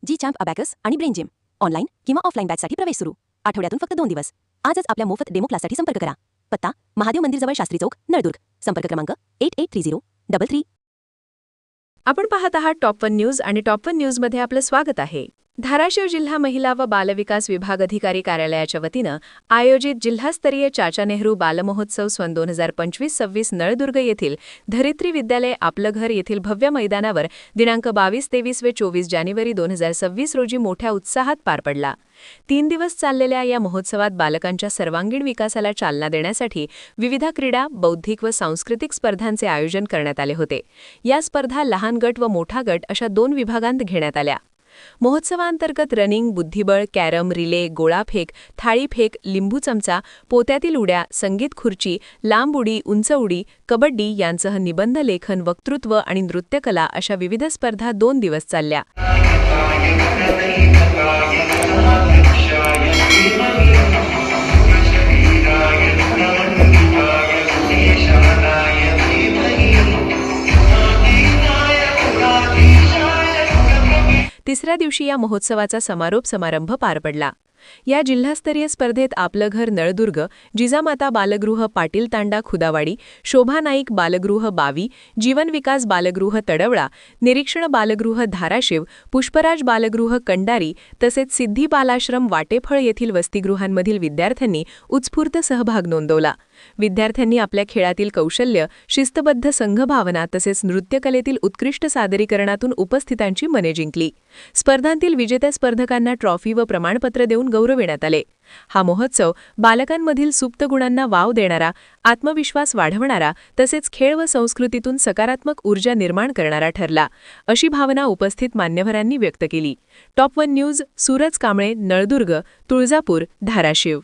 जी champ abacus आणि brain gym online किंवा offline बॅचसाठी प्रवेश सुरू. आठवड्यातून फक्त 2 दिवस. आजच आपल्या मोफत डेमो क्लाससाठी संपर्क करा. पत्ता महादेव मंदिर जवळ शास्त्री चौक, नळदुर्ग. संपर्क क्रमांक 883033. आपण पाहत आहात टॉप 1 न्यूज आणि टॉप 1 न्यूजमध्ये आपलं स्वागत आहे. धाराशिव जिल्हा महिला व बालविकास विभाग अधिकारी कार्यालयाच्या वतीनं आयोजित जिल्हास्तरीय चाचा नेहरू बालमहोत्सव सन 2025-26 नळदुर्ग येथील धरित्री विद्यालय आपलं घर येथील भव्य मैदानावर दिनांक 22-23 व 24 जानेवारी 2026 रोजी मोठ्या उत्साहात पार पडला. 3 दिवस चाललेल्या या महोत्सवात बालकांच्या सर्वांगीण विकासाला चालना देण्यासाठी विविध क्रीडा, बौद्धिक व सांस्कृतिक स्पर्धांचे आयोजन करण्यात आले होते. या स्पर्धा लहान गट व मोठा गट अशा 2 विभागांत घेण्यात आल्या. महोत्सवांतर्गत रनिंग, बुद्धिबळ, कॅरम, रिले, गोळाफेक, थाळीफेक, लिंबू चमचा, पोत्यातील उड्या, संगीत खुर्ची, लांब उडी, उंच उडी, कबड्डी यांसह निबंध लेखन, वक्तृत्व आणि नृत्यकला अशा विविध स्पर्धा 2 दिवस चालल्या. तिसऱ्या दिवशी या महोत्सवाचा समारोप समारंभ पार पडला. या जिल्हास्तरीय स्पर्धेत आपलं घर नळदुर्ग, जिजामाता बालगृह पाटील तांडा खुदावाडी, शोभा नाईक बालगृह बावी, जीवन विकास बालगृह तडवळा, निरीक्षण बालगृह धाराशिव, पुष्पराज बालगृह कंडारी तसेच सिद्धी बालाश्रम वाटेफळ येथील वसतिगृहांमधील विद्यार्थ्यांनी उत्स्फूर्त सहभाग नोंदवला. विद्यार्थ्यांनी आपल्या खेळातील कौशल्य, शिस्तबद्ध संघभावना तसेच नृत्यकलेतील उत्कृष्ट सादरीकरणातून उपस्थितांची मने जिंकली. स्पर्धांतील विजेत्या स्पर्धकांना ट्रॉफी व प्रमाणपत्र देऊन गौरविण्यात आले. हा महोत्सव बालकांमधील सुप्त गुणांना वाव देणारा, आत्मविश्वास वाढवणारा तसेच खेळ व संस्कृतीतून सकारात्मक ऊर्जा निर्माण करणारा ठरला, अशी भावना उपस्थित मान्यवरांनी व्यक्त केली. Top 1 news, Suraj Kamble, Naldurg, Tuljapur, Dharashiv.